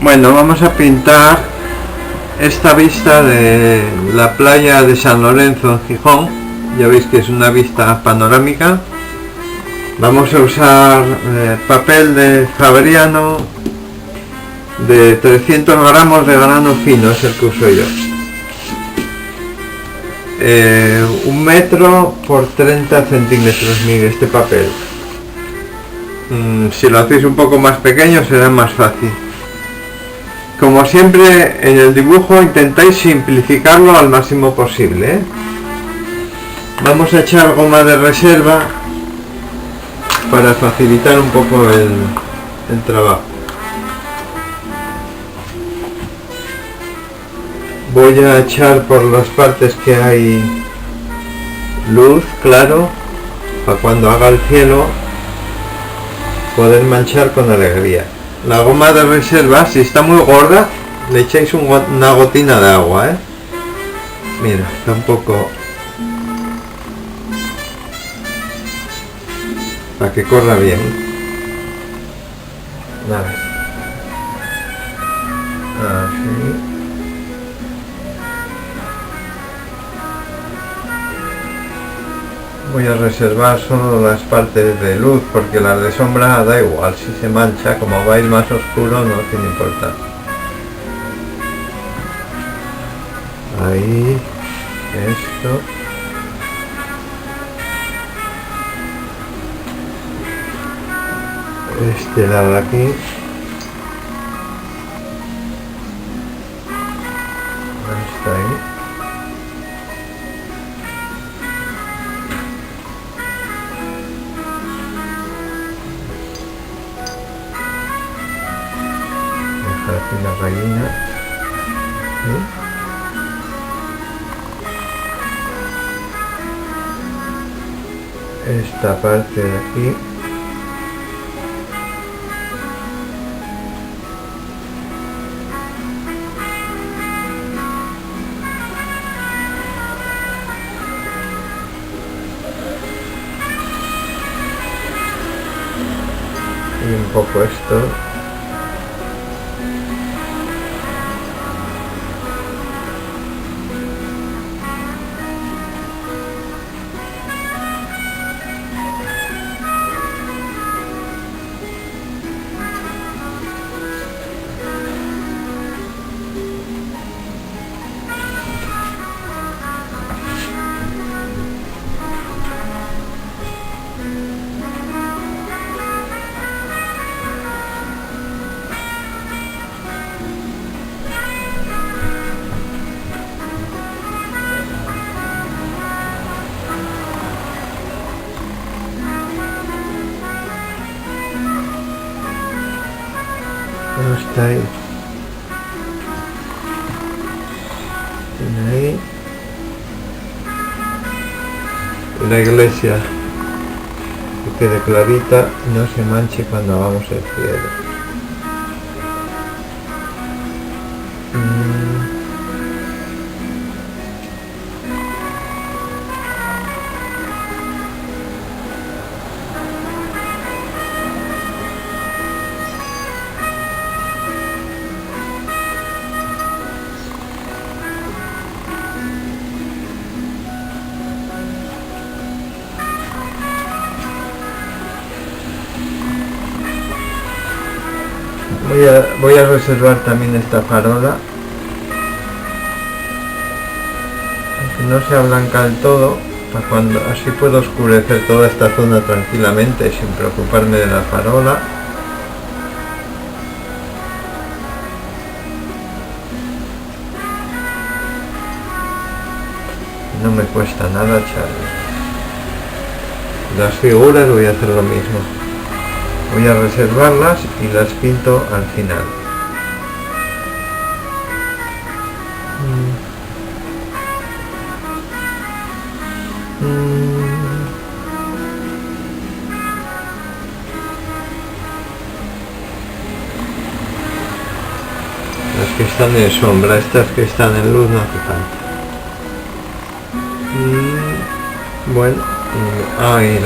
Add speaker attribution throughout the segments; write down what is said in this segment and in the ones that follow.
Speaker 1: Bueno, vamos a pintar esta vista de la playa de San Lorenzo en Gijón. Ya veis que es una vista panorámica. Vamos a usar papel de Fabriano de 300 gramos de grano fino, es el que uso yo. 1 metro por 30 centímetros mide este papel. Si lo hacéis un poco más pequeño será más fácil. Como siempre en el dibujo intentáis simplificarlo al máximo posible, ¿eh? Vamos a echar goma de reserva para facilitar un poco el trabajo. Voy a echar por las partes que hay luz, claro, para cuando haga el cielo poder manchar con alegría. La goma de reserva, si está muy gorda, le echáis una gotina de agua, ¿eh? Mira, está un poco... para que corra bien. Vale. Así. Voy a reservar solo las partes de luz porque las de sombra da igual, si se mancha, como va a ir más oscuro no tiene importancia. Ahí, esto. Este lado de aquí. Está ahí. Aquí la rayina. Esta parte de aquí. Y un poco esto. Está ahí. Tiene ahí. La iglesia que quede clarita, no se manche cuando hagamos el cielo. Voy a reservar también esta farola, aunque no sea blanca del todo, para cuando así puedo oscurecer toda esta zona tranquilamente sin preocuparme de la farola. No me cuesta nada echarlo. Las figuras voy a hacer lo mismo. Voy a reservarlas y las pinto al final. Las que están en sombra, estas que están en luz no hace falta. Bueno, ahí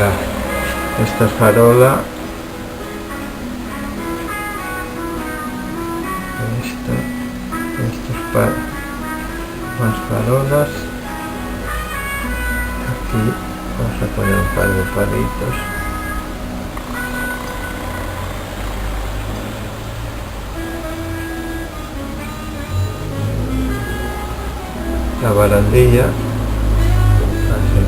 Speaker 1: esta farola. estos más farolas. Aquí vamos a poner un par de palitos. La barandilla, así.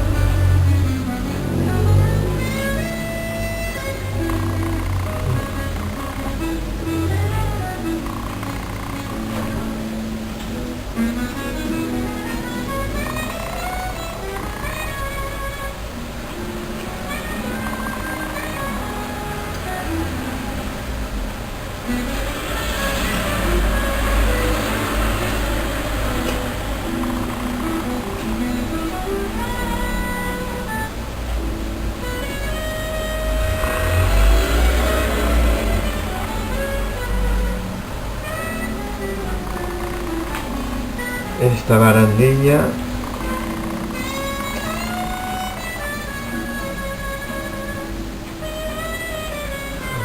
Speaker 1: Esta barandilla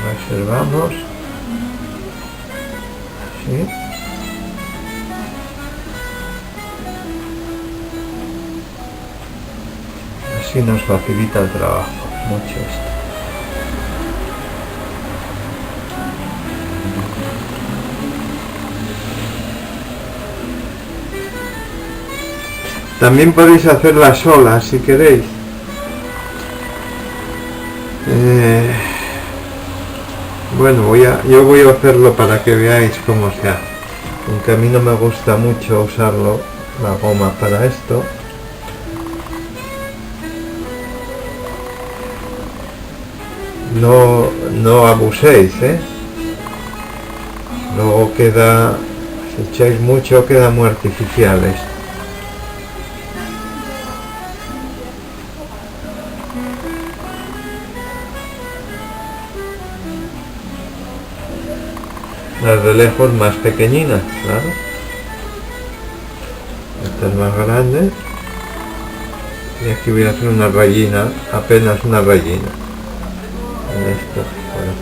Speaker 1: reservamos, ¿sí? Así nos facilita el trabajo mucho esto. También podéis hacerla sola si queréis. Bueno, yo voy a hacerlo para que veáis cómo se hace. Aunque a mí no me gusta mucho usarlo, la goma para esto. No abuséis, Luego queda, si echáis mucho, queda muy artificial esto. Las de lejos más pequeñinas, claro. Esta es más grande. Y aquí voy a hacer una rayina, apenas una rayina. En esto, bueno.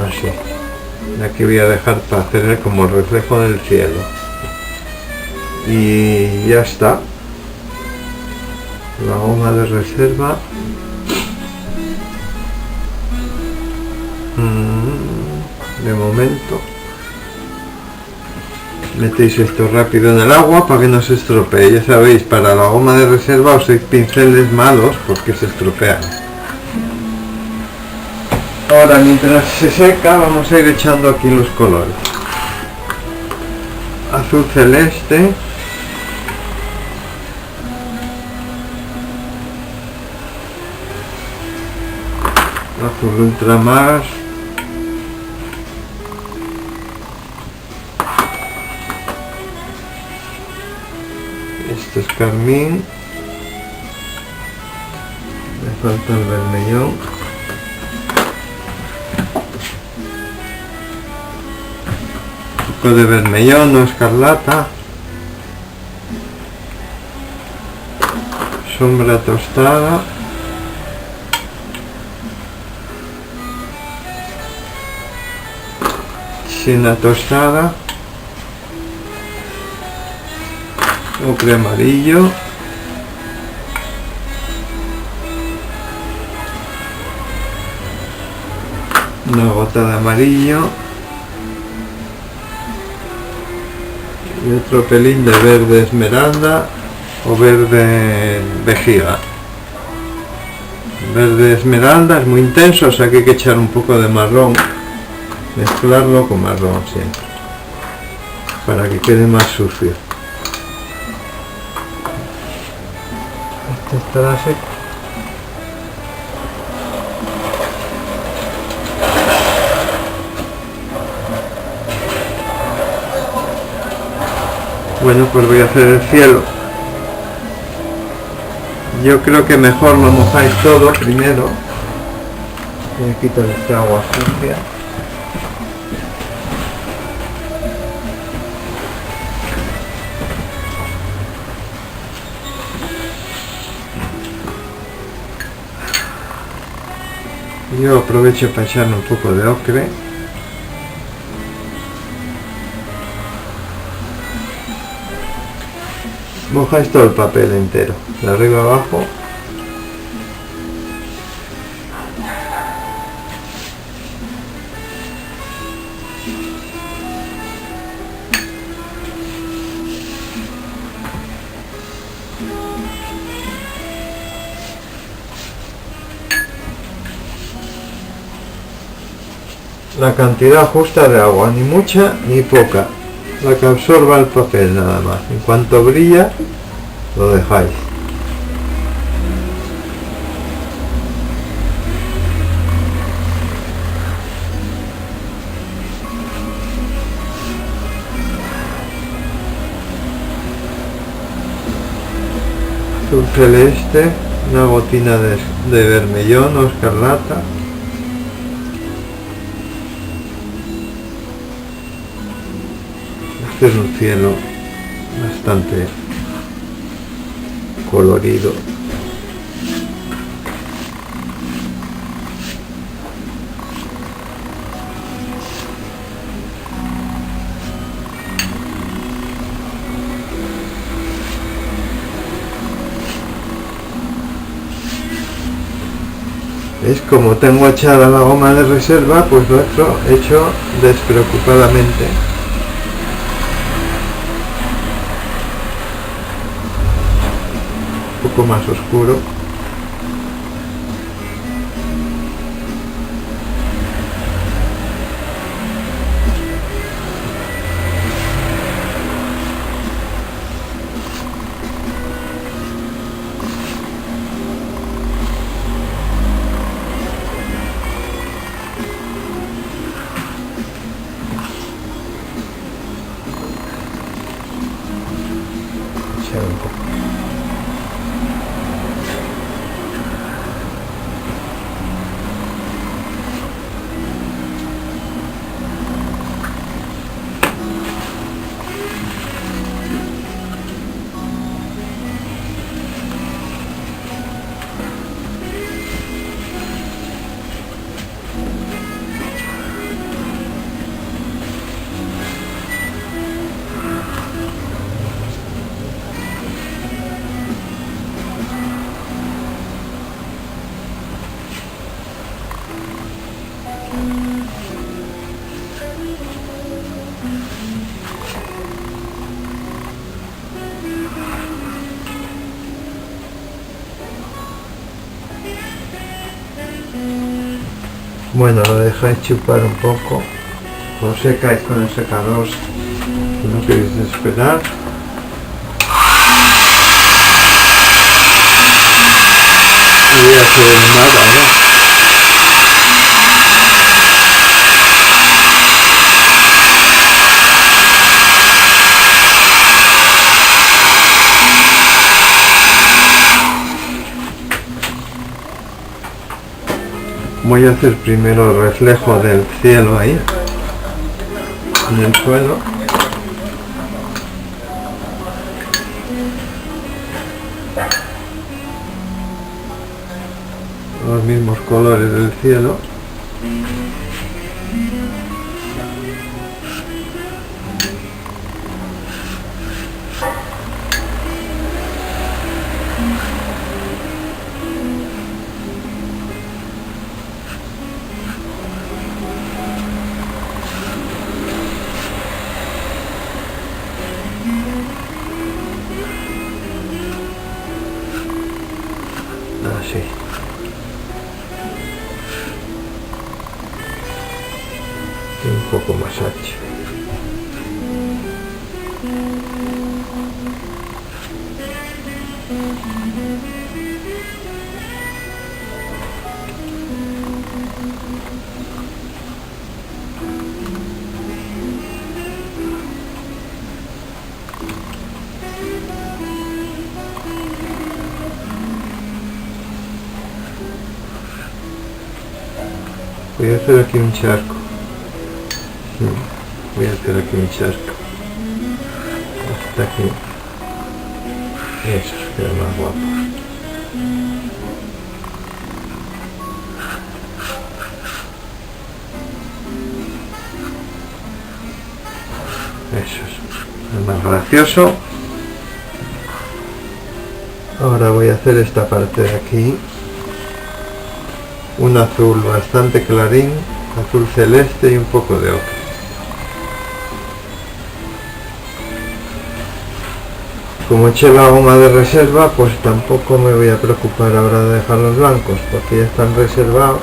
Speaker 1: Así. Y aquí voy a dejar para hacer como el reflejo del cielo. Y ya está. La goma de reserva. De momento metéis esto rápido en el agua para que no se estropee. Ya sabéis, para la goma de reserva uséis pinceles malos porque se estropean. Ahora, mientras se seca, vamos a ir echando aquí los colores. Azul celeste, azul ultramar, este es carmín, me falta el vermellón, un poco de vermellón o escarlata, sombra tostada, siena tostada, ocre amarillo, una gota de amarillo y otro pelín de verde esmeralda o verde vejiga. Verde esmeralda es muy intenso, o sea que hay que echar un poco de marrón, mezclarlo con marrón siempre para que quede más sucio. Este estará seco. Bueno, pues voy a hacer el cielo. Yo creo que mejor lo mojáis todo primero. Voy a quitar esta agua sucia. Yo aprovecho para echarle un poco de ocre. Mojáis todo el papel entero, de arriba abajo. La cantidad justa de agua, ni mucha ni poca, la que absorba el papel nada más. En cuanto brilla, lo dejáis. Azul celeste, una gotina de vermellón o escarlata. Este es un cielo bastante colorido. Es como tengo echada la goma de reserva, pues lo he hecho despreocupadamente. Un poco más oscuro. Echar un poco. Bueno, lo dejáis chupar un poco, lo secáis con el secador si no queréis esperar. Y voy a hacer nada, ¿no? Voy a hacer primero el reflejo del cielo ahí, en el suelo. Los mismos colores del cielo. Así. Y un poco más ancho. Voy a hacer aquí un charco. Voy a hacer aquí un charco. Hasta aquí. Eso, queda más guapo. Eso es más gracioso. Ahora voy a hacer esta parte de aquí, un azul bastante clarín, azul celeste y un poco de ocre. Como eché la goma de reserva, pues tampoco me voy a preocupar ahora de dejar los blancos, porque ya están reservados.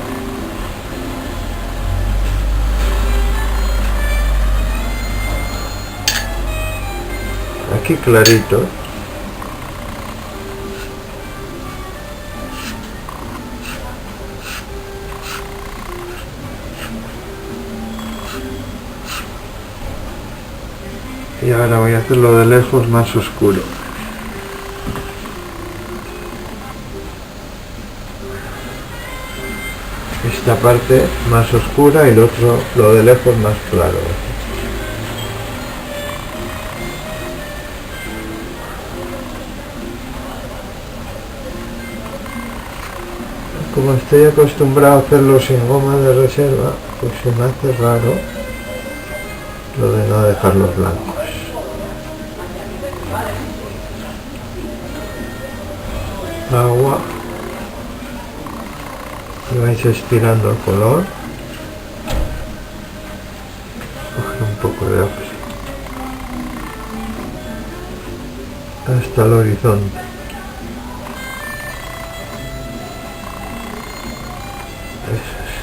Speaker 1: Aquí clarito. Y ahora voy a hacerlo de lejos más oscuro. Esta parte más oscura y lo de lejos más claro. Como estoy acostumbrado a hacerlo sin goma de reserva, pues se me hace raro lo de no dejar los blancos. Agua. Y vais estirando el color. Coger un poco de ocre hasta el horizonte. Eso es.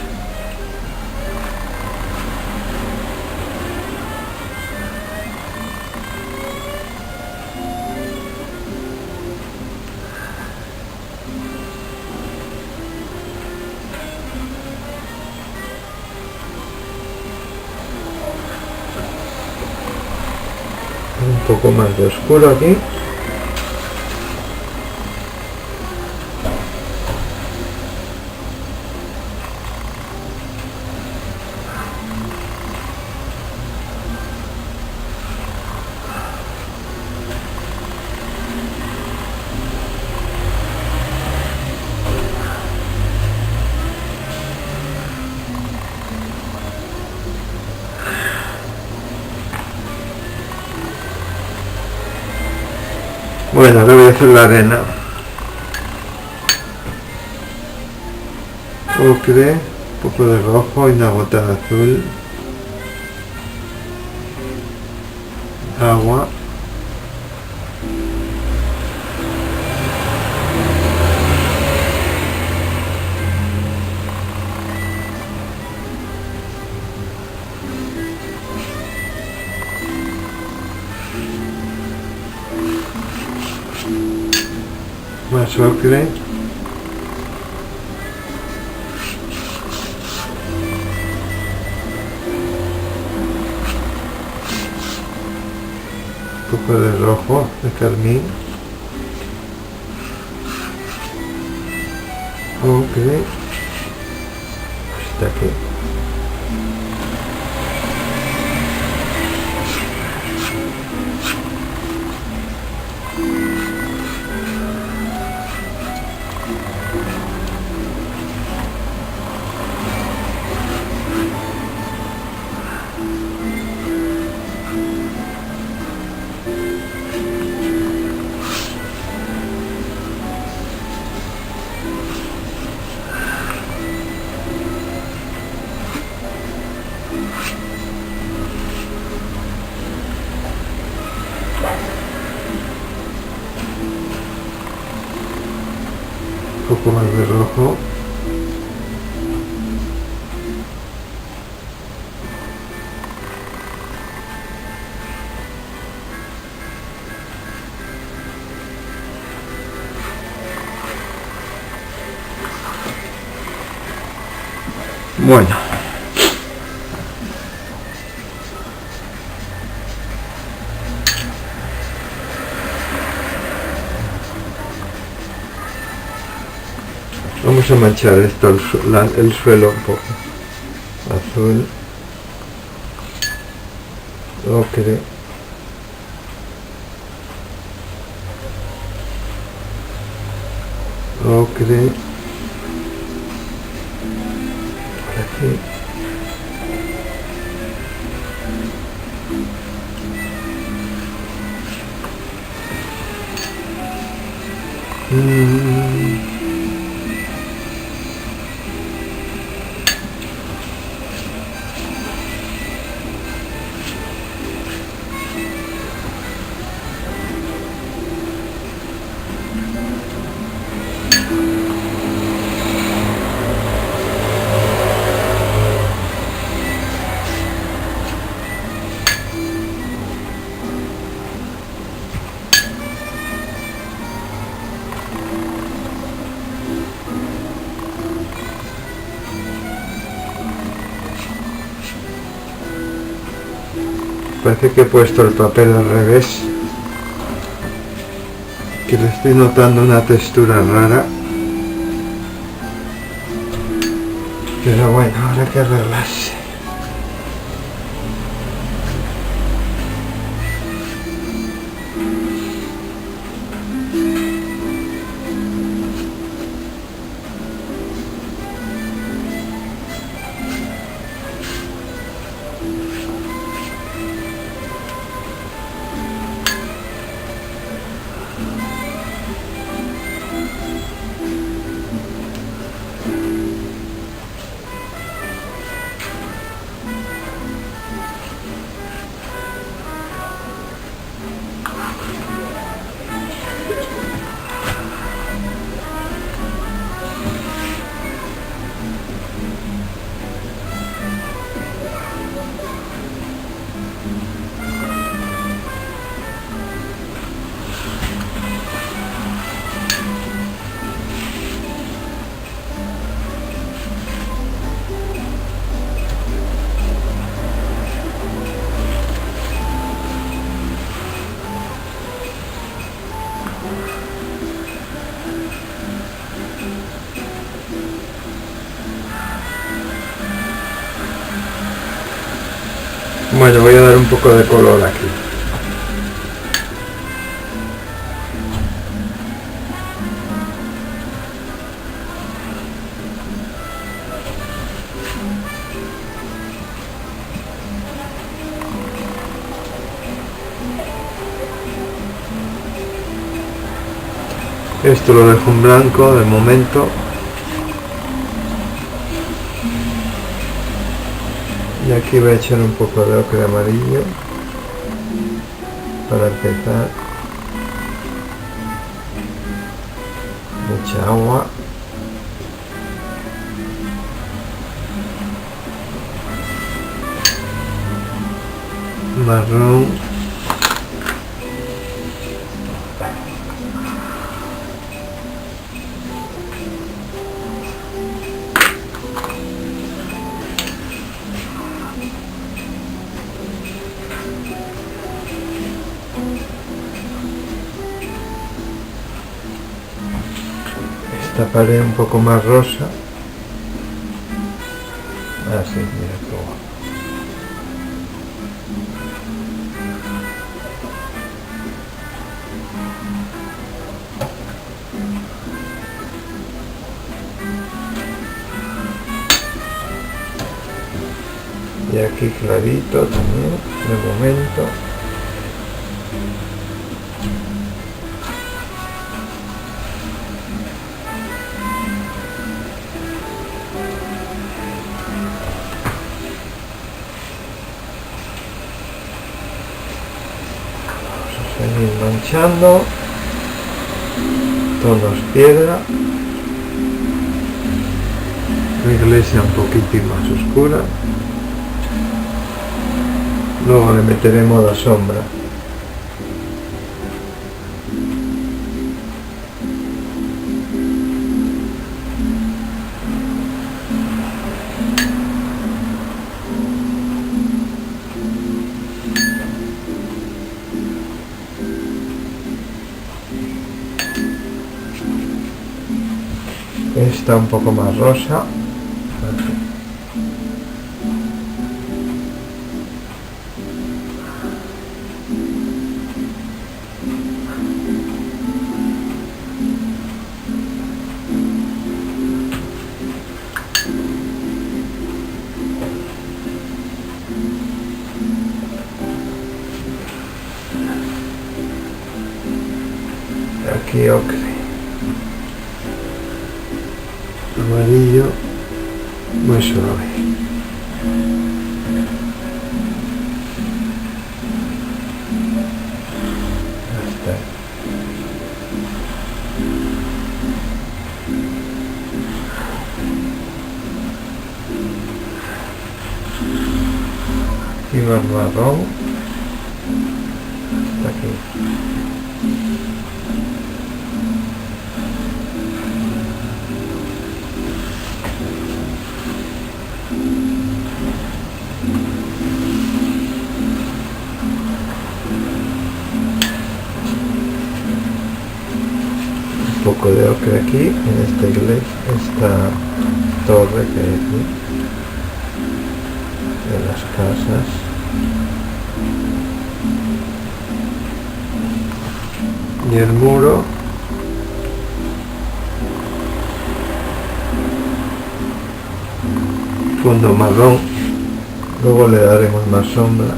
Speaker 1: Un poco más de oscuro aquí. Bueno, ahora voy a hacer la arena. Ocre, un poco de rojo y una gota de azul. Agua. Más ocre. Un poco de rojo, de carmín. Ocre. Hasta aquí. Un poco más de rojo. Bueno. Vamos a manchar esto, el suelo un poco. Azul. Ocre. Ocre. Por aquí. Parece que he puesto el papel al revés, que le estoy notando una textura rara, pero bueno, habrá que arreglarse. Bueno, voy a dar un poco de color aquí. Esto lo dejo en blanco de momento. Y aquí voy a echar un poco de ocre amarillo para empezar. Mucha agua. Marrón. Esta pared un poco más rosa. Así, mira cómo. Y aquí clarito también, de momento. Seguir manchando, tonos piedra, la iglesia un poquitín más oscura, luego le meteremos la sombra. Esta un poco más rosa. Aquí ocre. Amarillo muy suave. Ya está. Y más marrón hasta aquí. poco de ocre aquí, en esta iglesia, esta torre que hay aquí, de las casas. Y el muro fondo marrón, luego le daremos más sombra.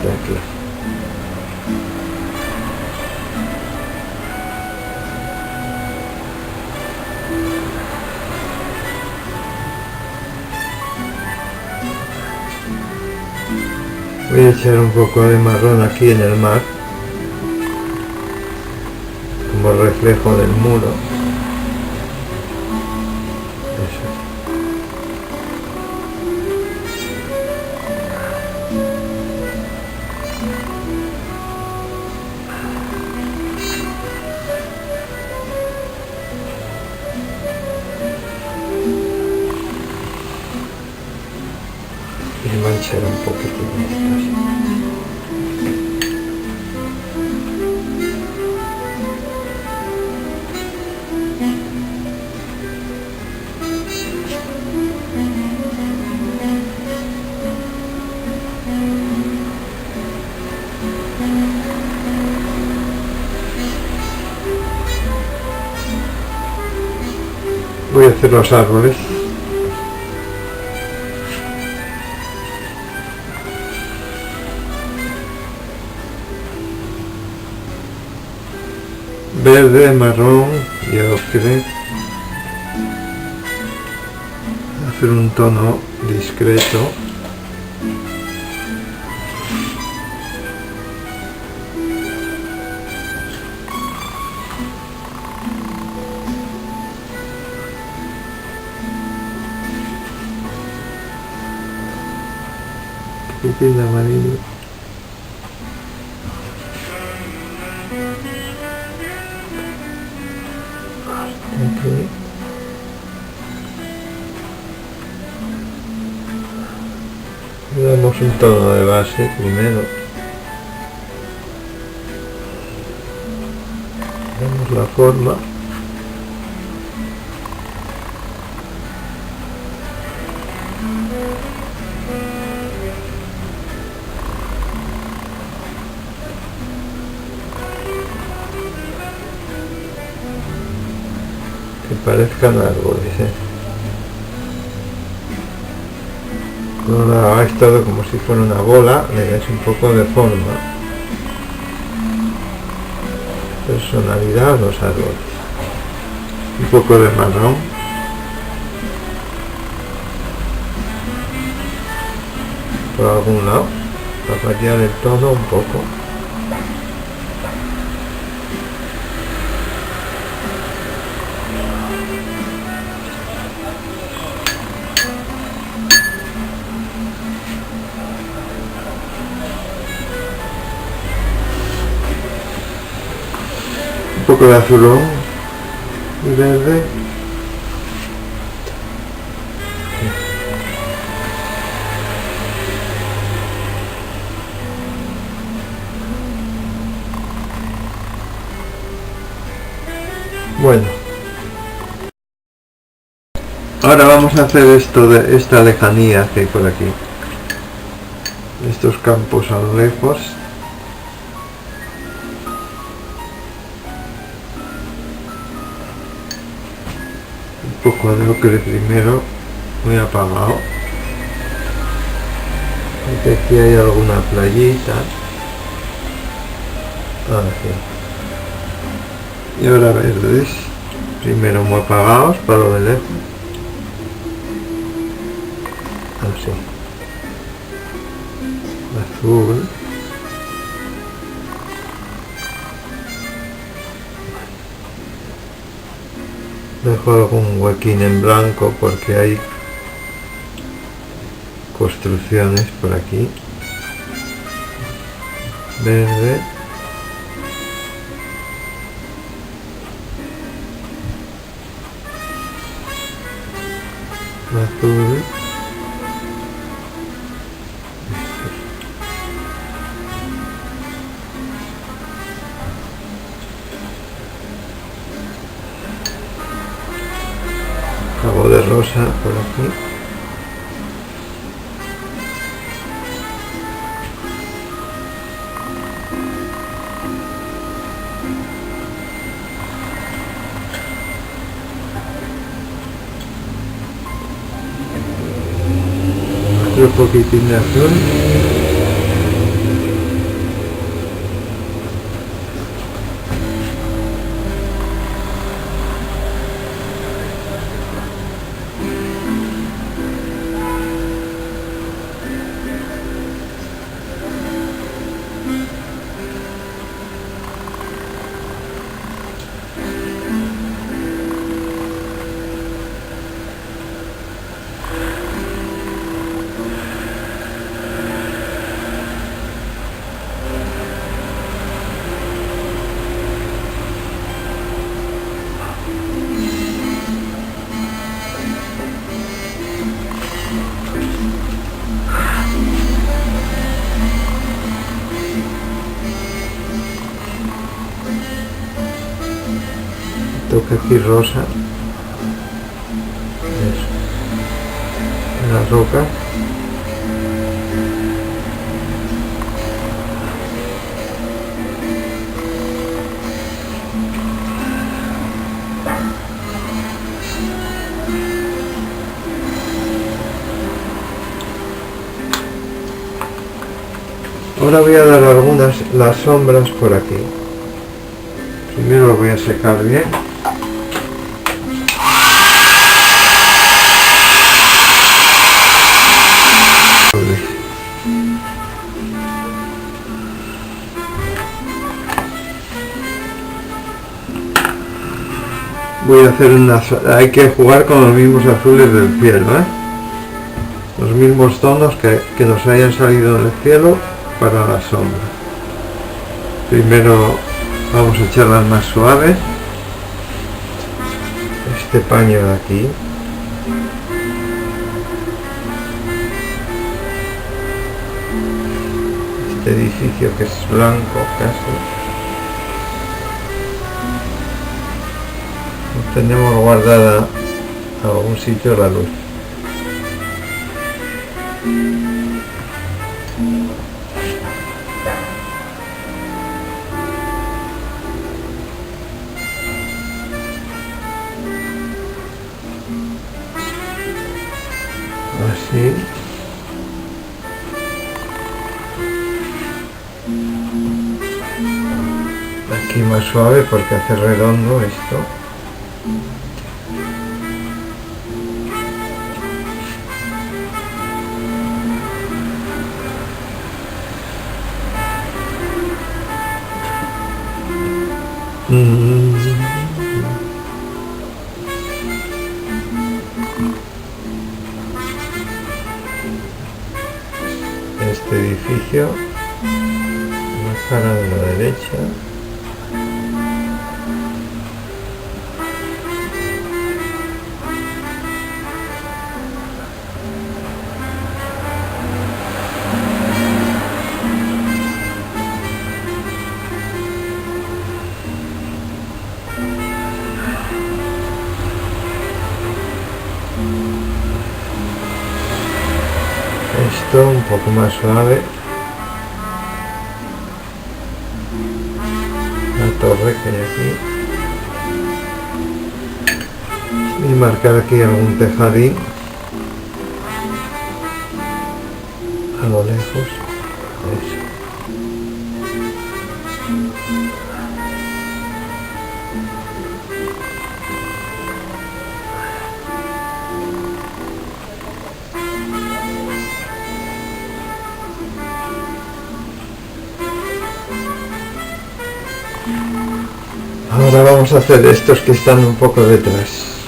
Speaker 1: Aquí. Voy a echar un poco de marrón aquí en el mar, como reflejo del muro. Eso. Y manchar un poquito de esto. Voy a hacer los árboles. Verde, marrón y ocre. Hacer un tono discreto. Un poquito de amarillo. Aquí. Le damos un tono de base primero. Damos la forma. Que parezcan árboles, No lo hagáis todo como si fuera una bola, le dais un poco de forma, personalidad a los árboles. Un poco de marrón. Por algún lado, para variar el tono un poco. Un poco de azulón y verde. Bueno, ahora vamos a hacer esto de esta lejanía que hay por aquí, estos campos a lo lejos. Un poco de ocre primero, muy apagado. Aquí hay alguna playita. Aquí. Y ahora verdes, primero muy apagados para lo de lejos. Así. Azul. Dejo algún huequín en blanco porque hay construcciones por aquí. Verde. Azul. Algo de rosa por aquí. Otro poquitín de azul. Toca aquí rosa. Eso. En la roca. Ahora voy a dar las sombras por aquí. Primero lo voy a secar bien. Voy a hacer hay que jugar con los mismos azules del cielo, los mismos tonos que nos hayan salido del cielo para la sombra. Primero vamos a echarlas más suaves. Este paño de aquí. Este edificio que es blanco casi. Tenemos guardada a algún sitio la luz. Así. Aquí más suave porque hace redondo esto. Este edificio, la cara de la derecha. Esto un poco más suave. La torre que hay aquí. Y marcar aquí algún tejadín a lo lejos. Eso. Ahora vamos a hacer estos que están un poco detrás.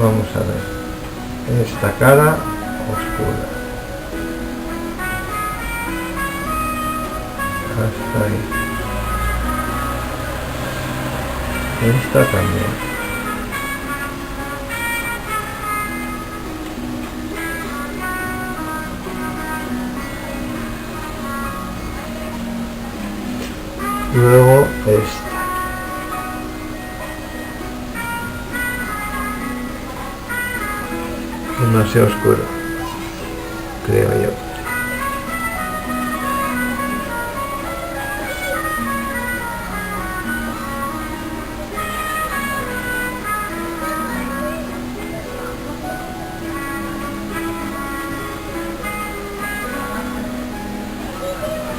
Speaker 1: Vamos a ver esta cara oscura hasta ahí, esta también. Luego esta. Demasiado oscuro, creo yo.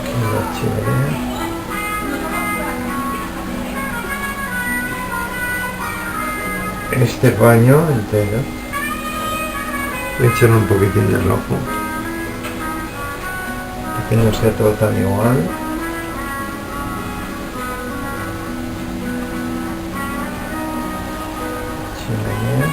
Speaker 1: Aquí la chimenea. Este paño entero, voy a echarle un poquitín de rojo para que no sea todo tan igual. Chimenea.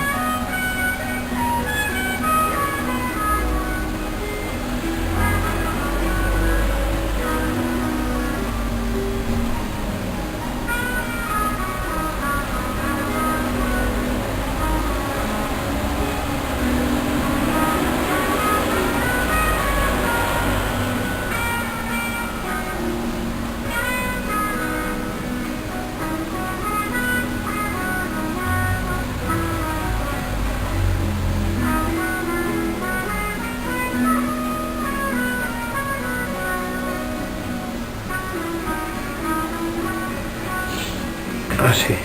Speaker 1: Así.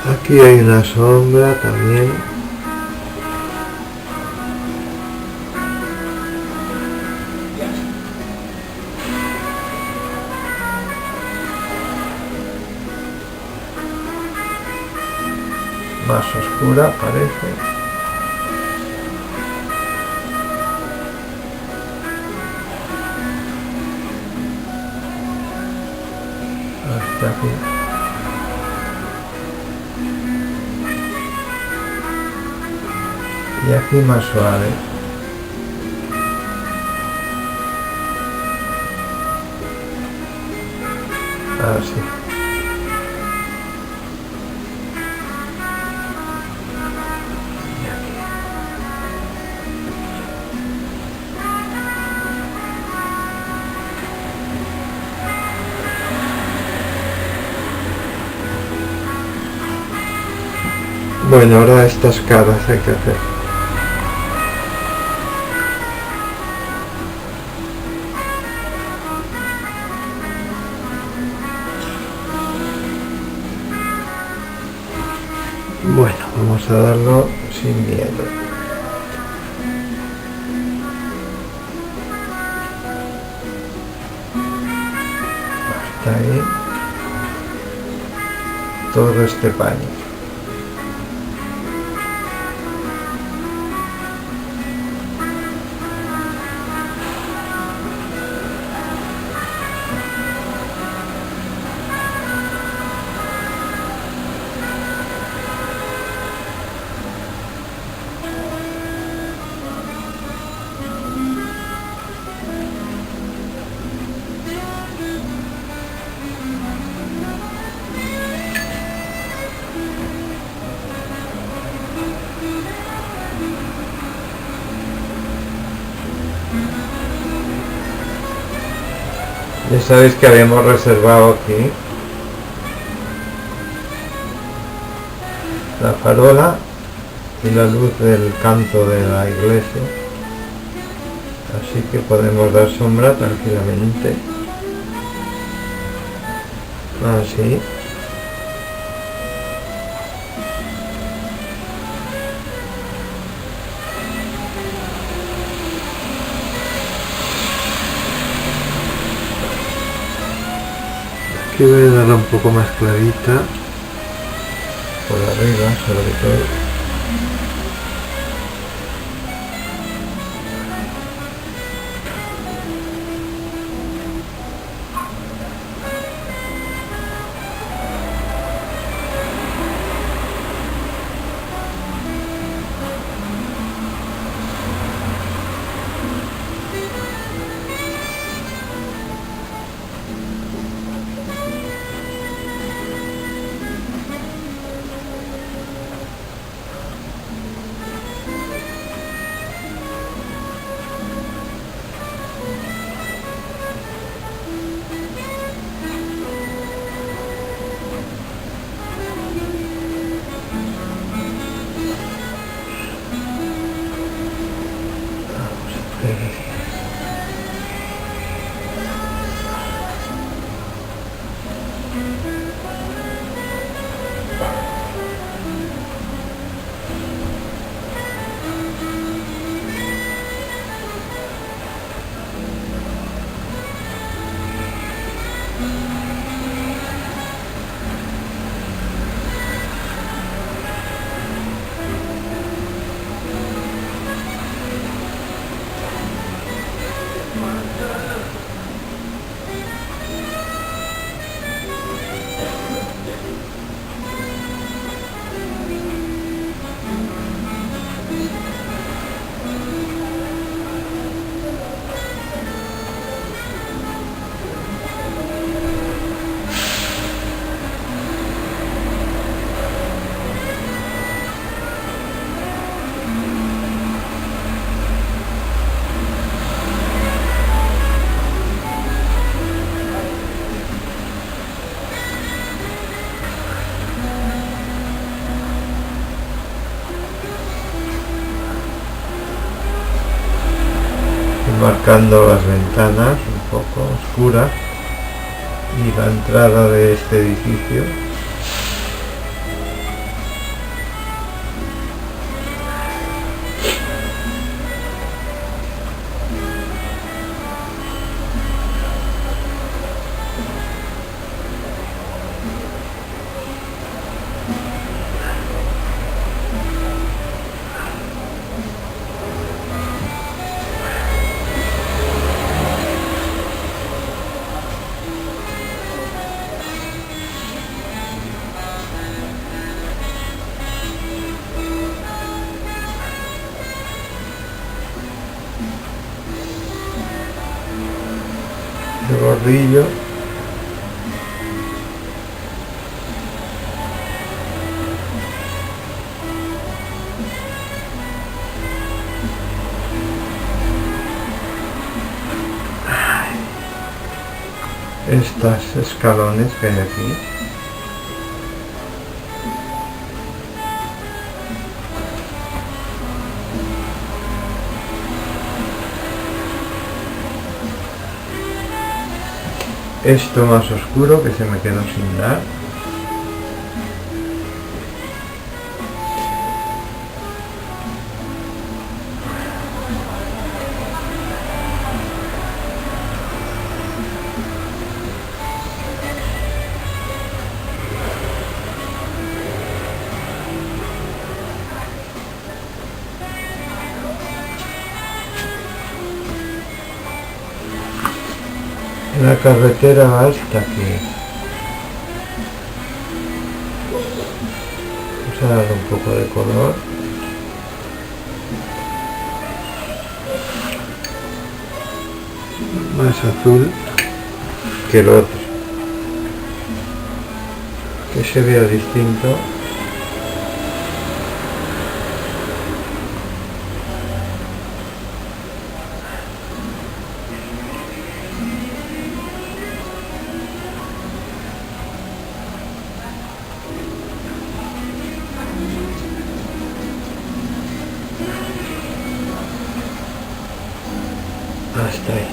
Speaker 1: Aquí hay una sombra también. Más oscura parece. Hasta aquí. Y aquí más suave. Así. Bueno, ahora estas caras hay que hacer. Bueno, vamos a darlo sin miedo. Hasta ahí. Todo este paño. Ya sabéis que habíamos reservado aquí la farola y la luz del canto de la iglesia, así que podemos dar sombra tranquilamente. Así. Aquí voy a darla un poco más clarita por arriba, sobre todo. Marcando las ventanas un poco oscuras y la entrada de este edificio. El bordillo. Estos escalones que hay aquí. Esto más oscuro que se me quedó sin dar. La carretera va hasta aquí. Vamos a darle un poco de color. Más azul que el otro. Que se vea distinto. Hasta ahí.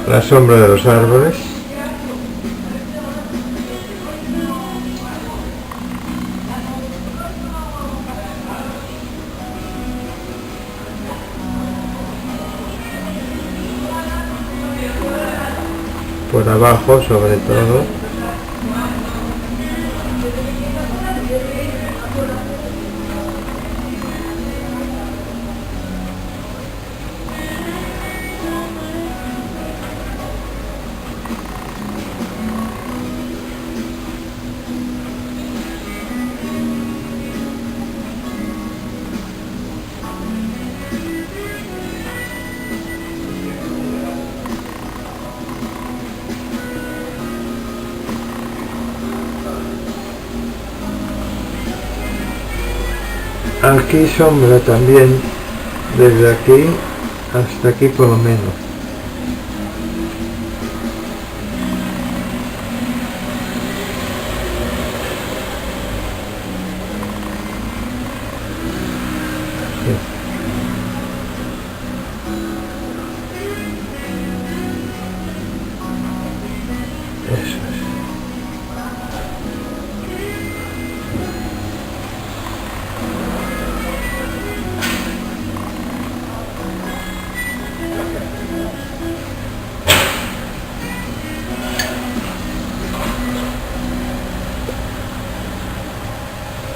Speaker 1: La sombra de los árboles. Por abajo sobre todo. Aquí sombra también, desde aquí hasta aquí por lo menos. Eso es.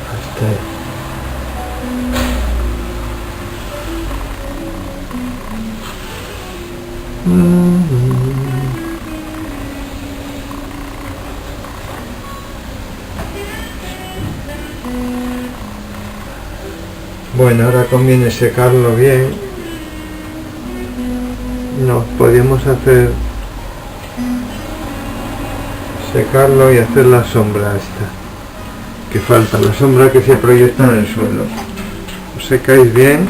Speaker 1: Hasta ahí. Bueno, ahora conviene secarlo bien. No, podríamos hacer secarlo y hacer la sombra esta que falta, la sombra que se proyecta en el suelo. Lo secáis bien.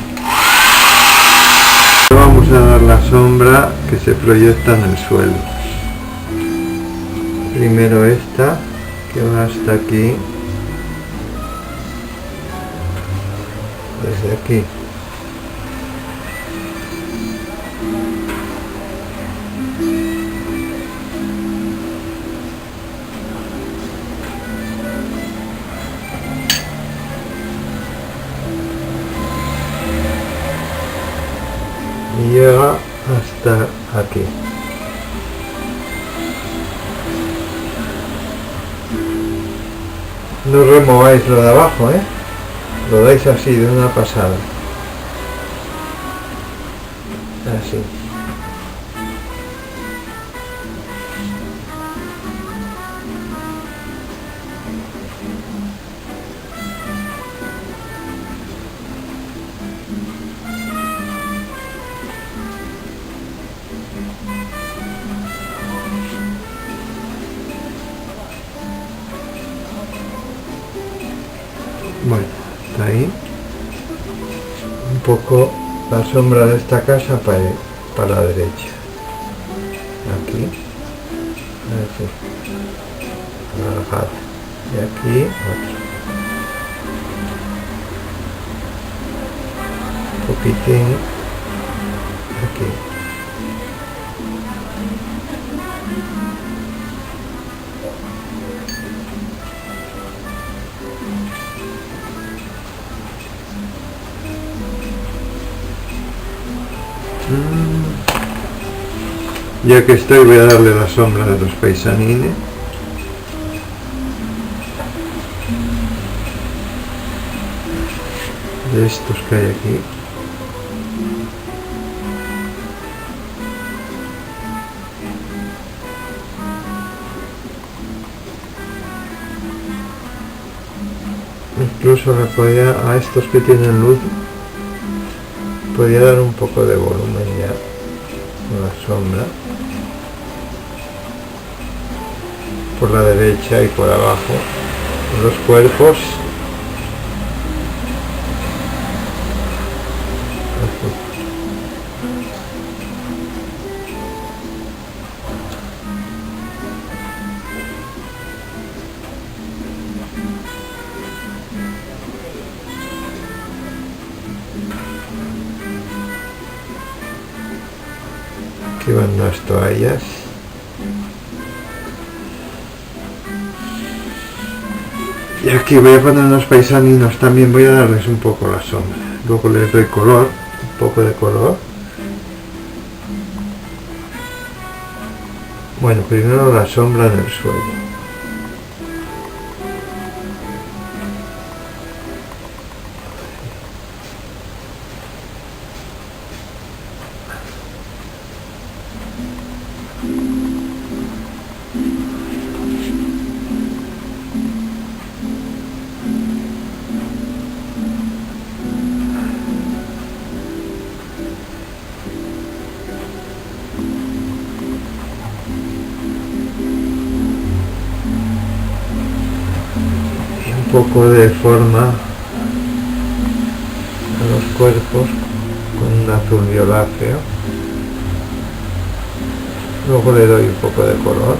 Speaker 1: Vamos a dar la sombra que se proyecta en el suelo. Primero esta que va hasta aquí, desde aquí. Y llega hasta aquí. No remováis lo de abajo, lo dais así de una pasada. Así. Bueno, hasta ahí. Un poco la sombra de esta casa para la derecha. Aquí. Así. Relajada. Y aquí otro. Un poquitín. Aquí. Ya que estoy, voy a darle la sombra de los paisanines. De estos que hay aquí. Incluso le podía, a estos que tienen luz, podía dar un poco de volumen ya con la sombra. Por la derecha y por abajo, los cuerpos. Así. Aquí van las toallas. Y aquí voy a poner unos paisaninos, también voy a darles un poco la sombra. Luego les doy color, un poco de color. Bueno, primero la sombra en el suelo. Poco de forma los cuerpos con un azul violáceo. Luego le doy un poco de color,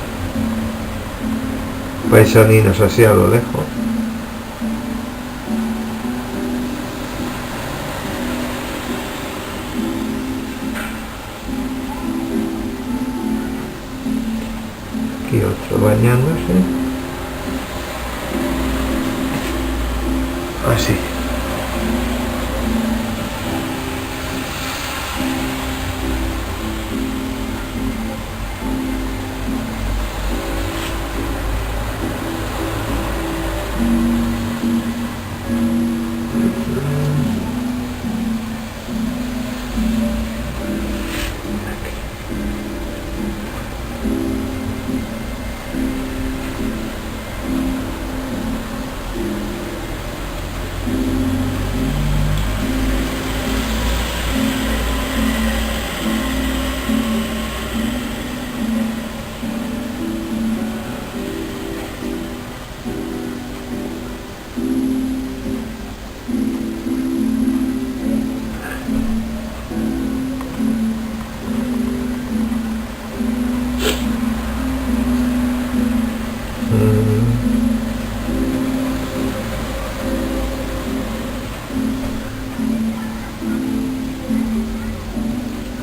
Speaker 1: paisaninos así a lo lejos. Aquí otro bañándose. Así.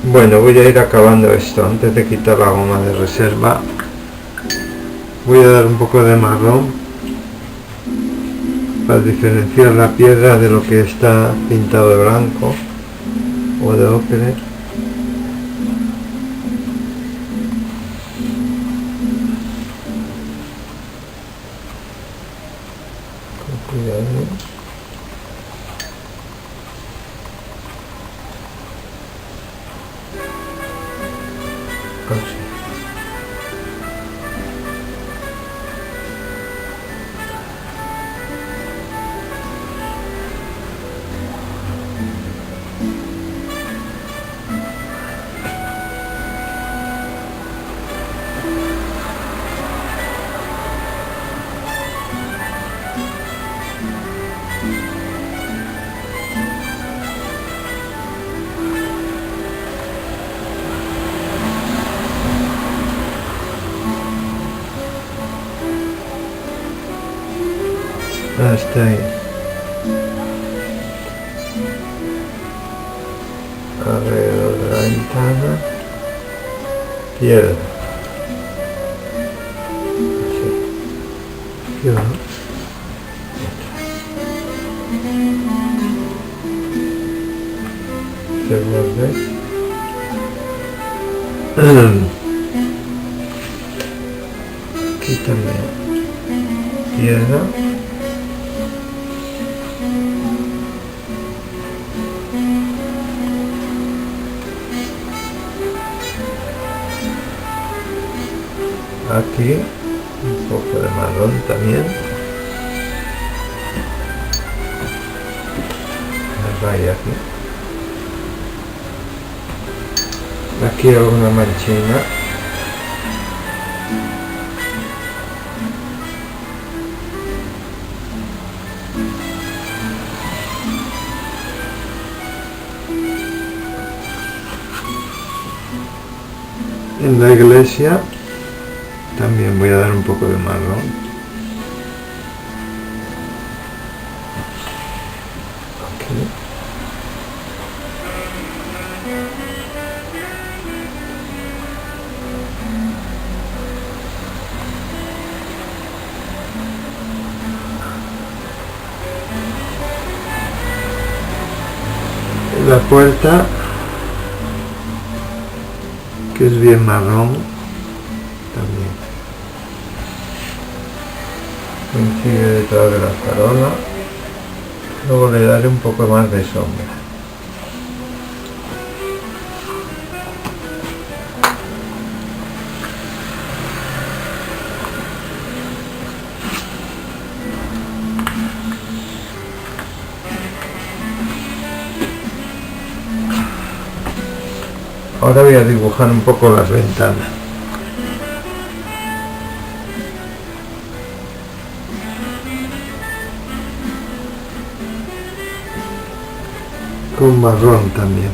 Speaker 1: Bueno, voy a ir acabando esto antes de quitar la goma de reserva. Voy a dar un poco de marrón para diferenciar la piedra de lo que está pintado de blanco o de ocre. Con cuidado. Así. Hasta ahí. Alrededor de la ventana. Piedra. Así. Y uno. Se vuelve. Aquí también. Piedra. Aquí un poco de marrón también. Aquí. Aquí alguna manchina. En la iglesia también voy a dar un poco de marrón. Aquí. En la puerta, que es bien marrón, también coincide detrás de la farola. Luego le daré un poco más de sombra. Ahora voy a dibujar un poco las ventanas. con marrón también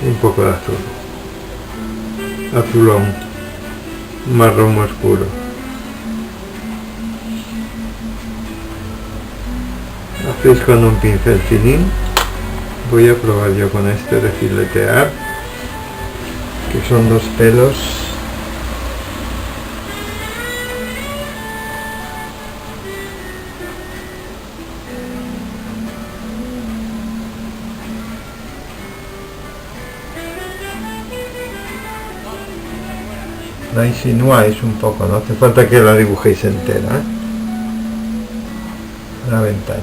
Speaker 1: y un poco de azul, azulón, marrón muy oscuro. Hacéis con un pincel finín. Voy a probar yo con este de filetear, que son 2 pelos. La insinuáis un poco, no hace falta que la dibujéis entera, ¿eh? La ventana.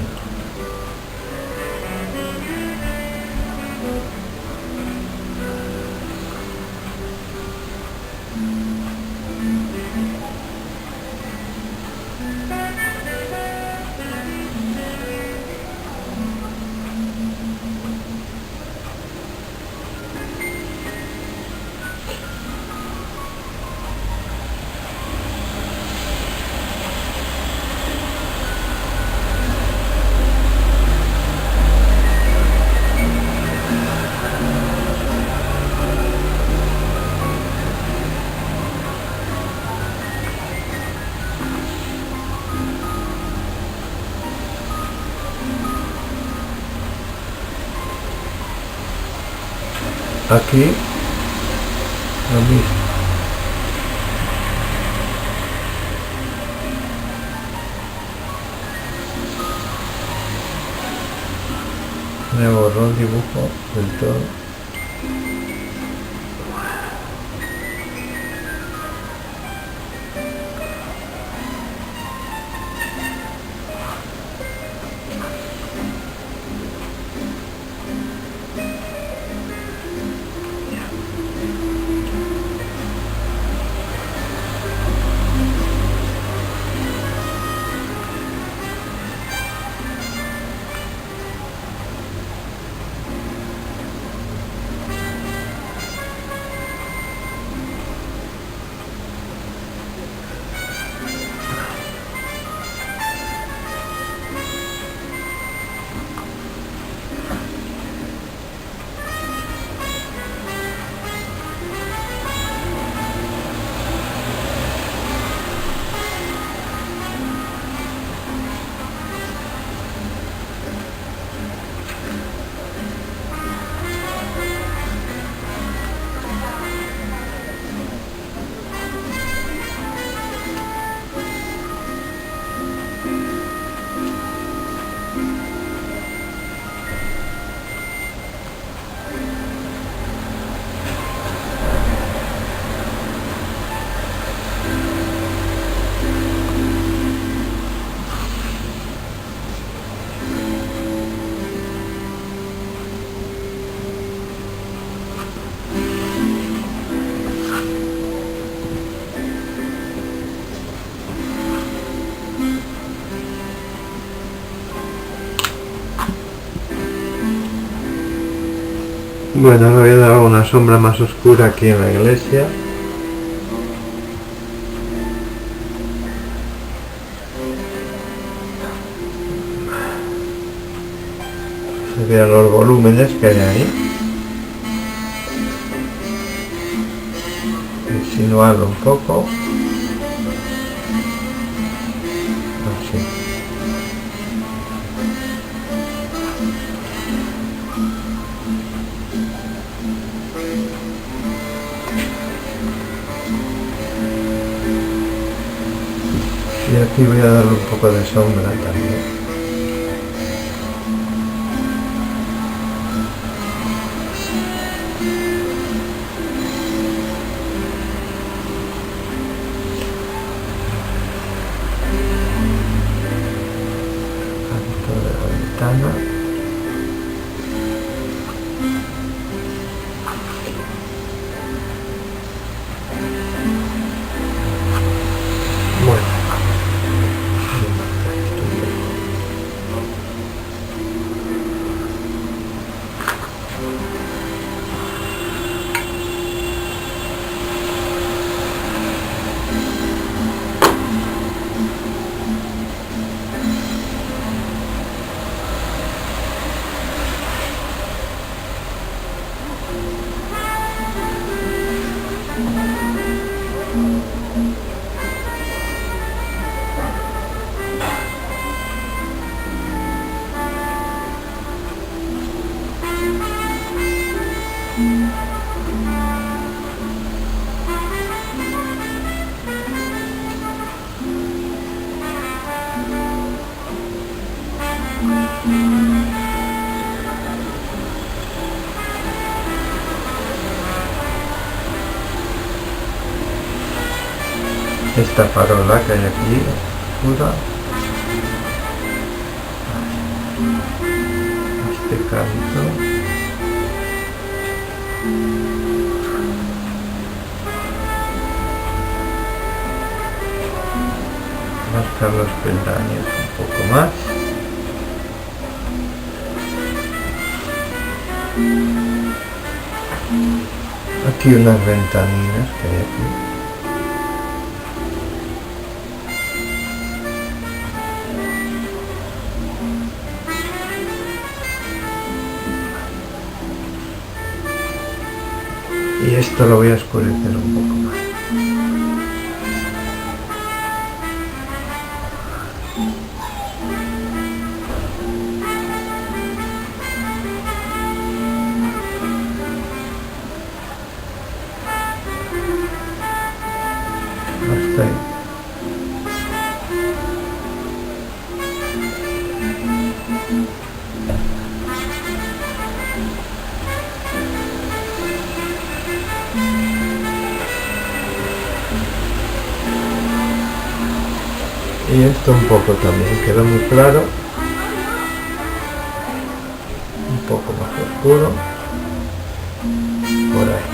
Speaker 1: Aquí lo mismo. Me borró el dibujo del todo. Bueno, le voy a dar una sombra más oscura aquí en la iglesia. Se vean los volúmenes que hay ahí. Insinuarlo un poco. Así. Y aquí voy a darle un poco de sombra también. Alto de la ventana. esta farola que hay aquí oscura, este canto, marcar los peldaños un poco más. Aquí unas ventaninas que hay aquí. Y esto lo voy a oscurecer un poco más. Hasta ahí. Y esto un poco también quedó muy claro, un poco más oscuro, por ahí.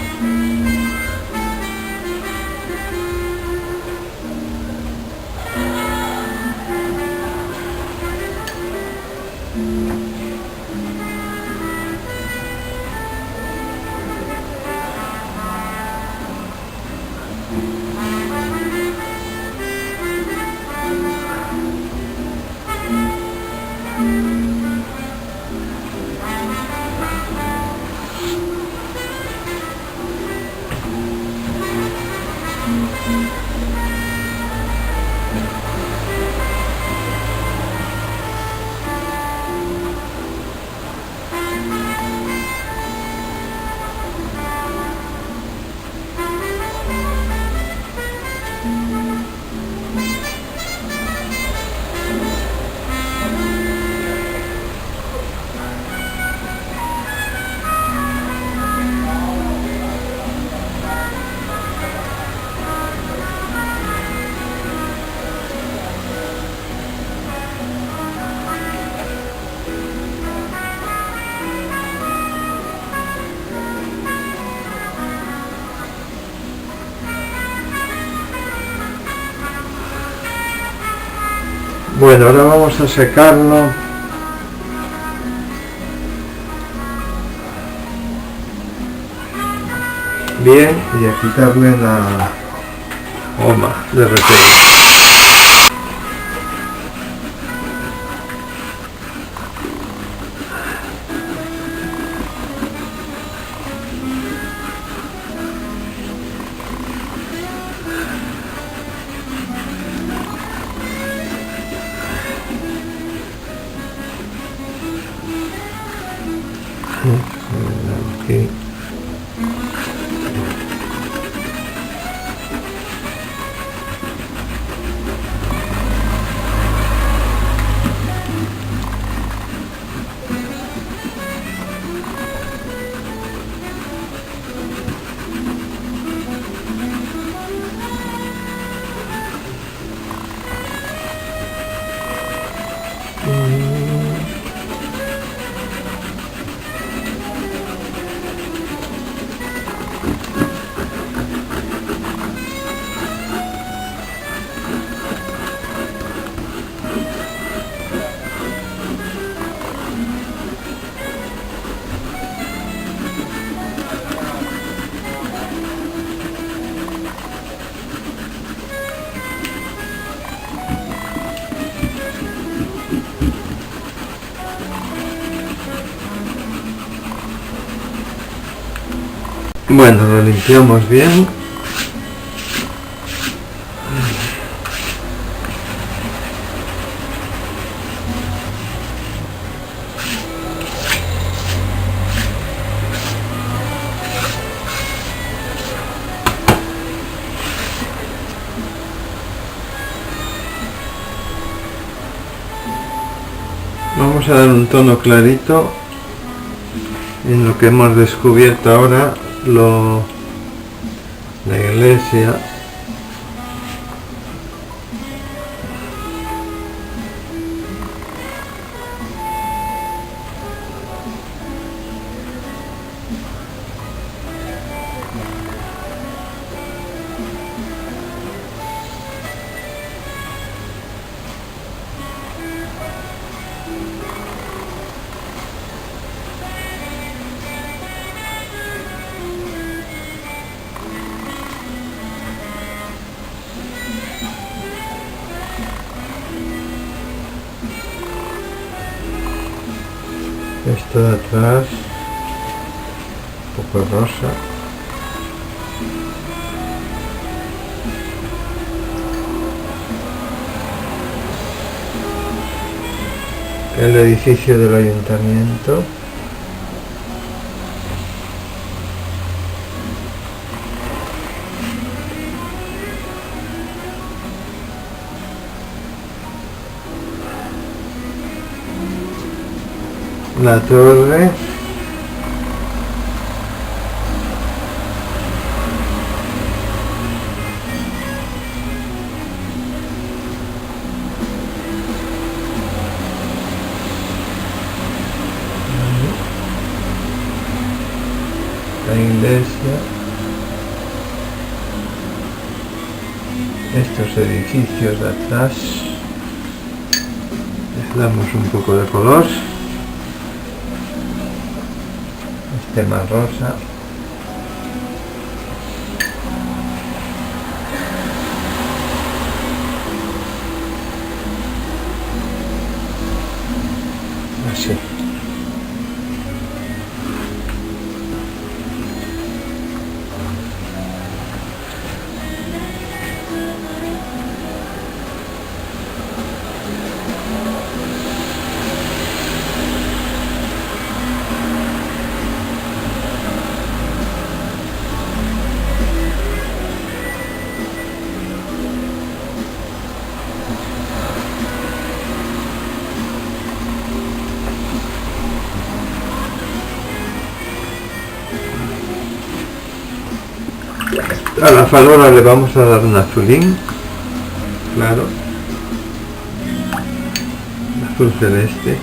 Speaker 1: Bueno, ahora vamos a secarlo. Bien, y a quitarle la goma de repelente. Aquí. Bueno, lo limpiamos bien. Vamos a dar un tono clarito en lo que hemos descubierto ahora, la iglesia. Esto de atrás, un poco rosa. El edificio del ayuntamiento. La torre. La iglesia. Estos edificios de atrás. Les damos un poco de color. Este más rosa. Así. A la farola le vamos a dar un azulín, claro, azul celeste,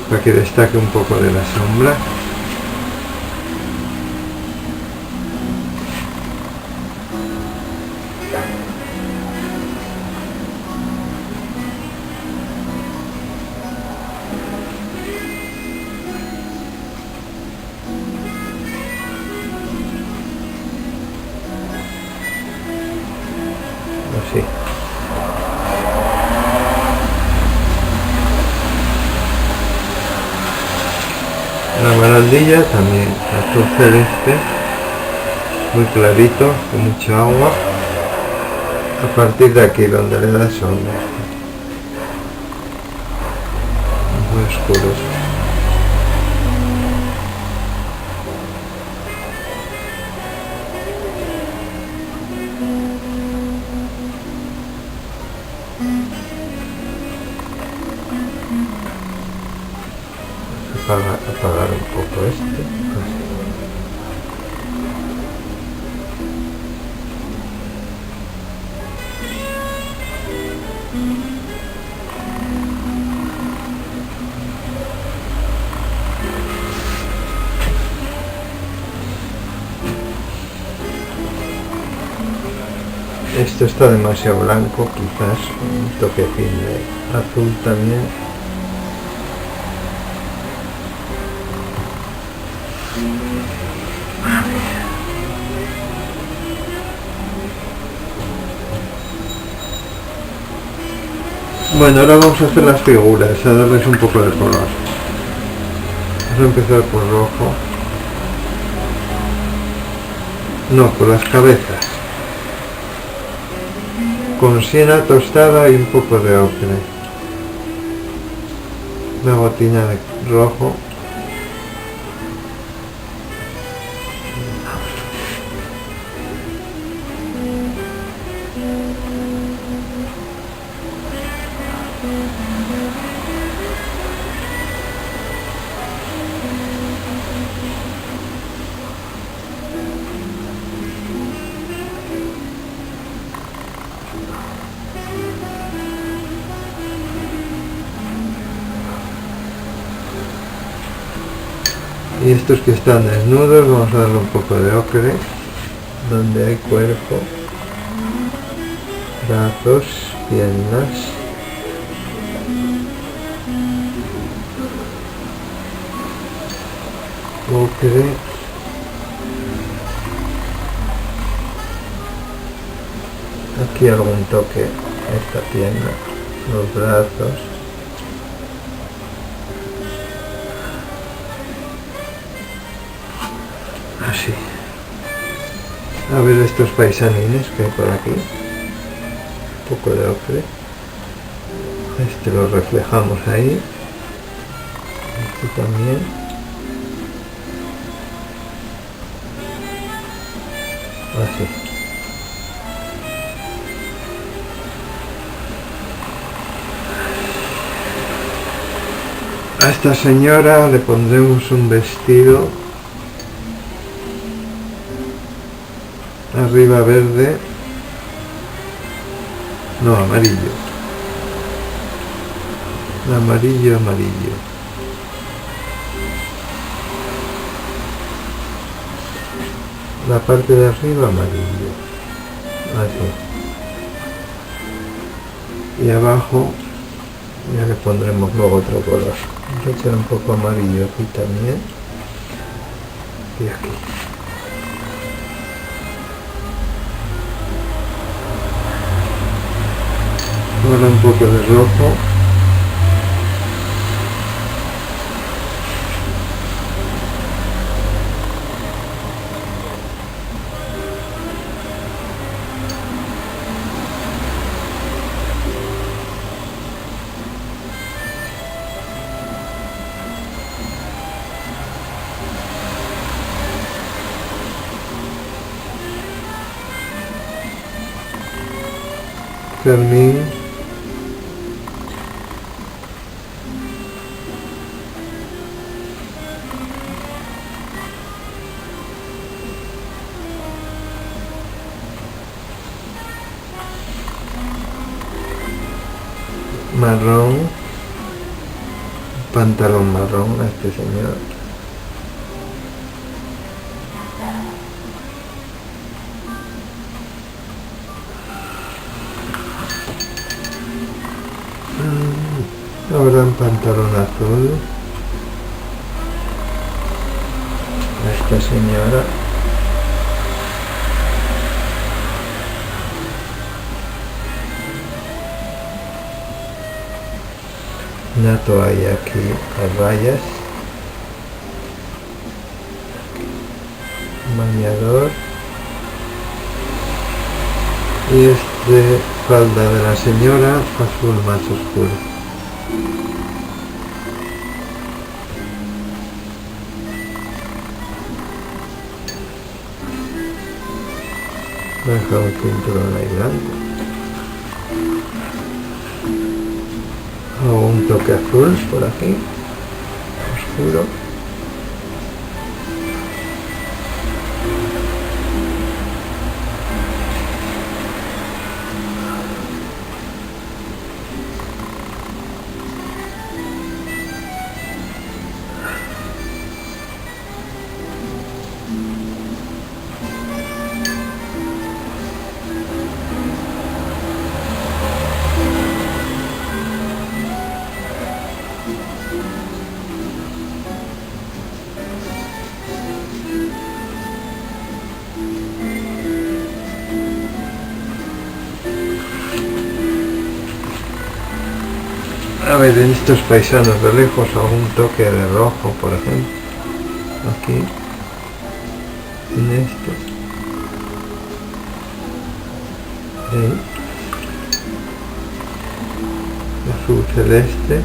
Speaker 1: para que destaque un poco de la sombra. Así. La barandilla también azul celeste, muy clarito, con mucha agua, a partir de aquí donde le da sombra, muy oscuro. Apagar un poco este. Esto está demasiado blanco, quizás un toquecín de azul también. Bueno, ahora vamos a hacer las figuras, a darles un poco de color. Vamos a empezar por rojo. No, por las cabezas. Con siena tostada y un poco de ocre. Una gotina de rojo. Y estos que están desnudos vamos a darle un poco de ocre donde hay cuerpo, brazos, piernas. Ocre. Aquí algún toque, esta pierna, los brazos. Así. A ver estos paisanines que hay por aquí. Un poco de ocre. Este lo reflejamos ahí. Este también. Así. A esta señora le pondremos un vestido arriba verde, no, amarillo, amarillo, amarillo. La parte de arriba amarillo, así. Y abajo ya le pondremos luego otro color. Vamos a echar un poco amarillo aquí también. Y aquí. Ahora un poco de rojo. Carmín. Marrón, pantalón marrón a este señor. Ahora un pantalón azul a esta señora. Una toalla aquí a rayas, bañador, y este falda de la señora azul más oscuro. Deja un cinturón ahí blanco. O un toque azul por aquí, oscuro. A ver, en estos paisanos de lejos algún toque de rojo, por ejemplo. Aquí. En este. Ahí. Azul celeste.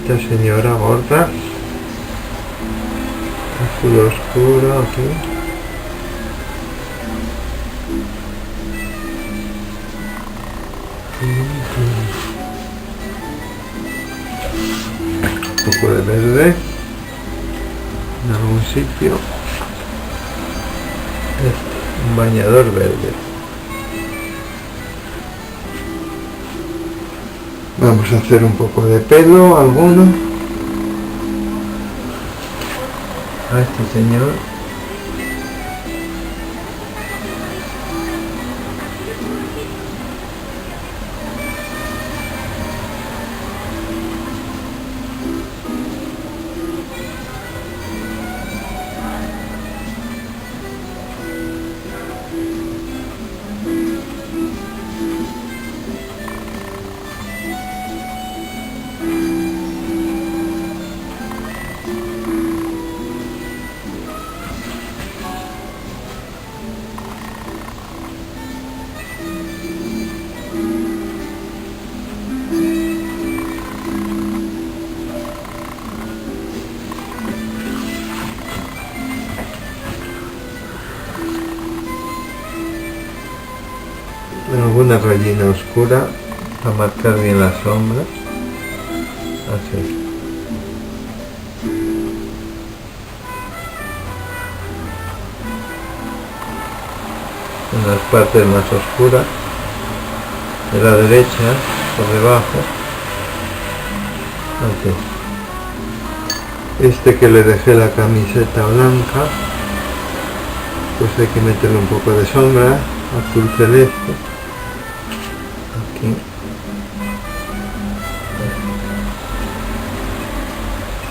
Speaker 1: Esta señora gorda. Azul oscuro aquí. Un poco de verde en algún sitio. Un bañador verde. Vamos a hacer un poco de pelo alguno a este señor. una rayita oscura para marcar bien la sombra, así. En las partes más oscuras de la derecha, por debajo, así. Este que le dejé la camiseta blanca, pues hay que meterle un poco de sombra, azul celeste, aquí.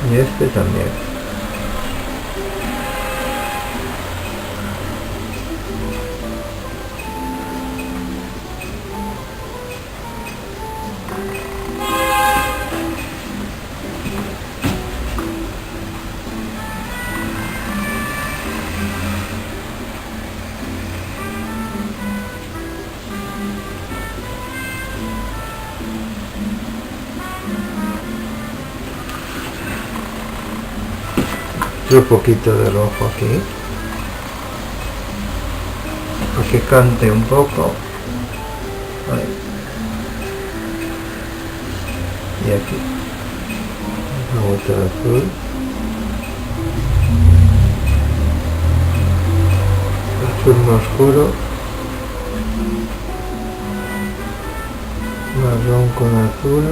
Speaker 1: Y este también. Un poquito de rojo aquí, para que cante un poco. Ahí. Y aquí una gota de azul, azul más oscuro, marrón con azul.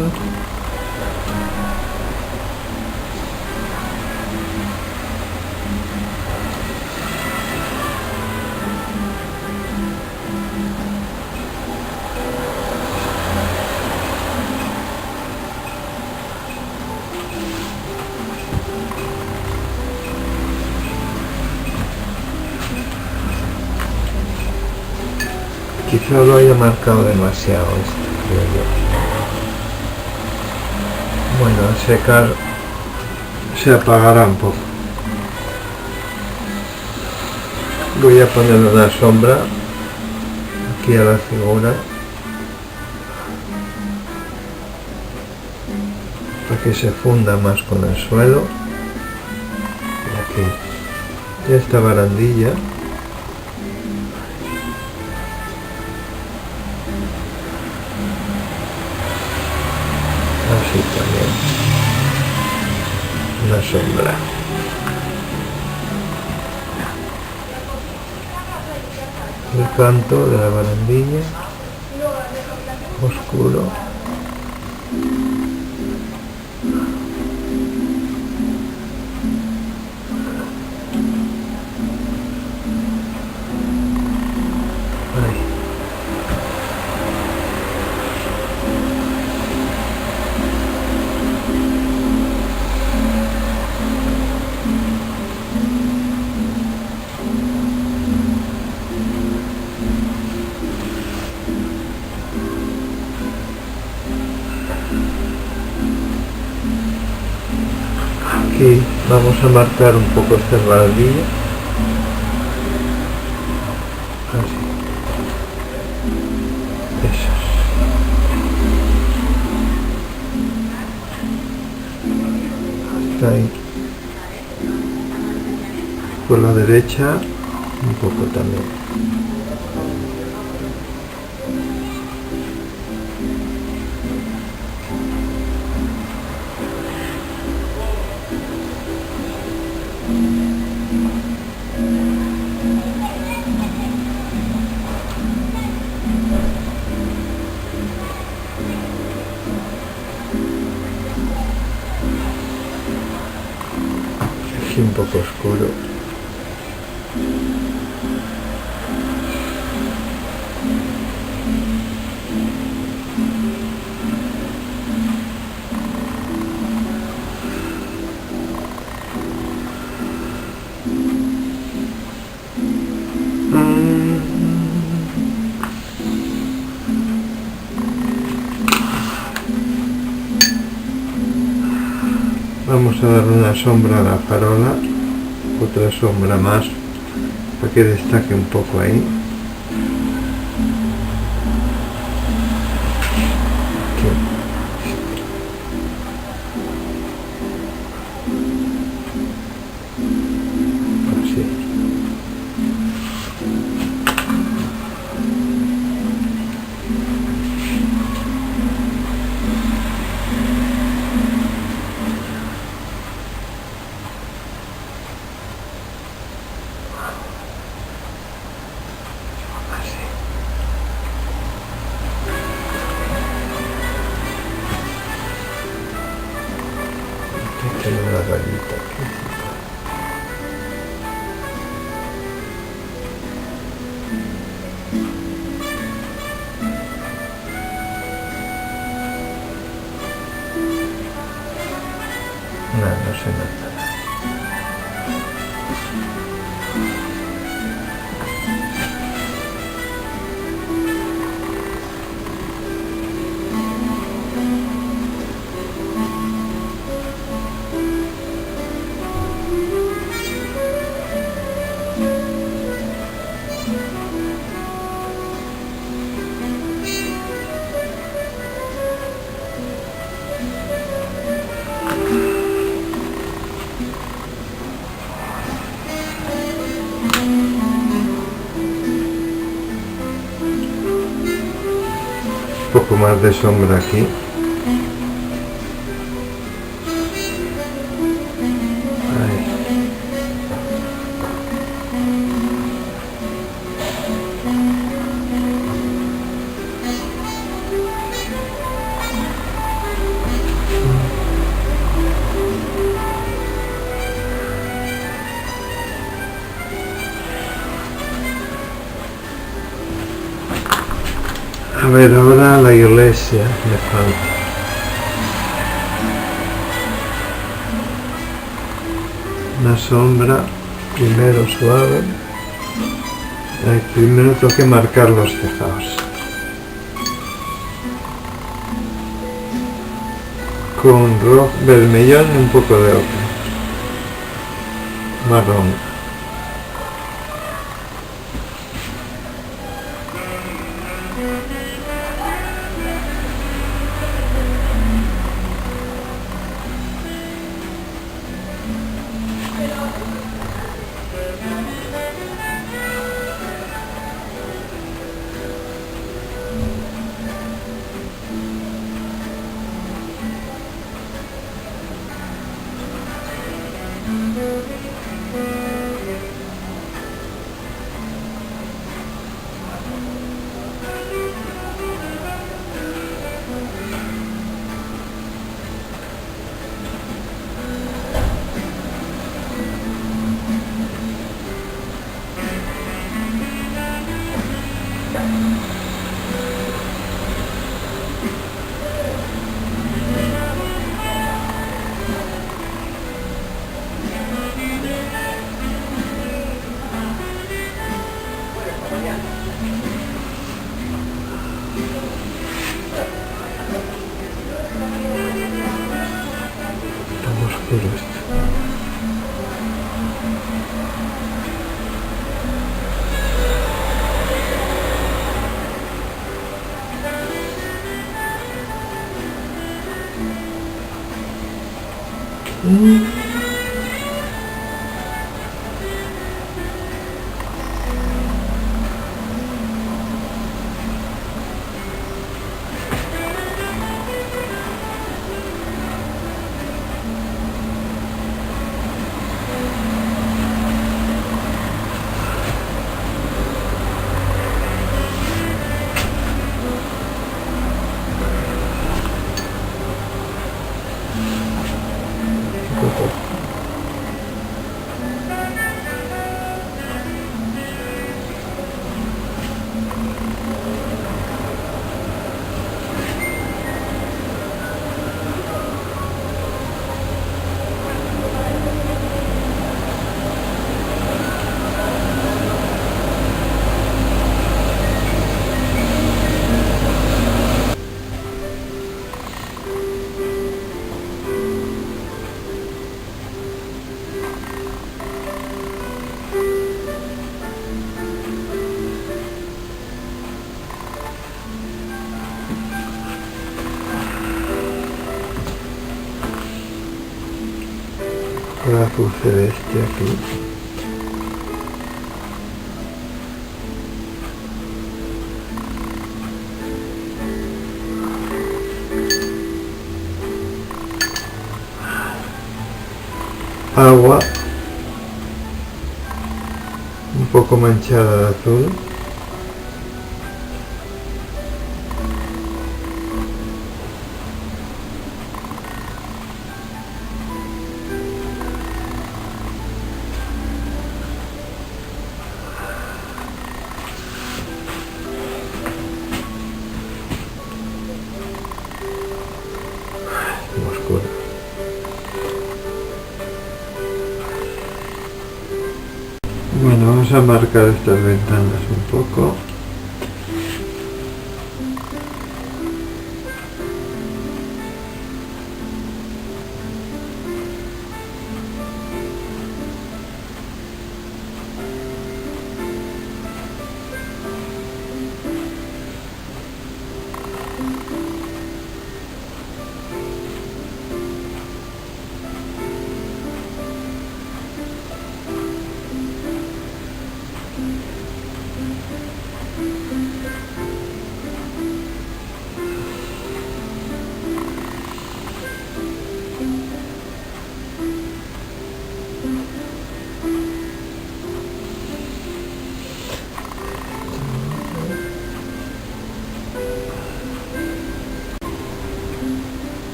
Speaker 1: Quizá lo haya marcado demasiado esto, creo yo. Bueno, al secar se apagará un poco. Voy a ponerle una sombra aquí a la figura para que se funda más con el suelo. Y aquí esta barandilla. Así también una sombra. El canto de la barandilla oscuro. Ahí. Aquí vamos a marcar un poco esta barandilla, así, eso. Hasta ahí. Por la derecha un poco también. Aquí un poco oscuro. Vamos a darle una sombra a la farola, otra sombra más para que destaque un poco ahí. Aquí. Así. Tengo una rayita aquí. No se nota. Un poco más de sombra aquí. Ahí. A ver, ahora la iglesia me falta. Una sombra, primero suave. Primero tengo que marcar los tejados. Con rojo, vermellón y un poco de ocre. Marrón. La puse de este aquí. Agua un poco manchada de azul. a marcar estas ventanas un poco.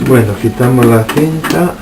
Speaker 1: Bueno, quitamos la cinta.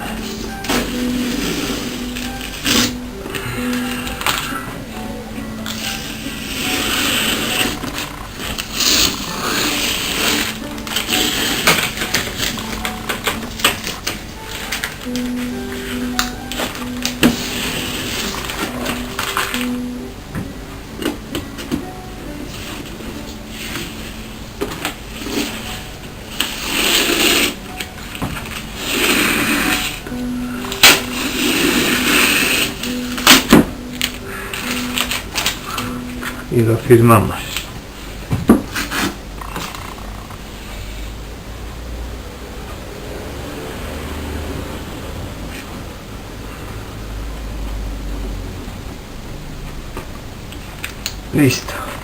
Speaker 1: Y lo firmamos. Listo.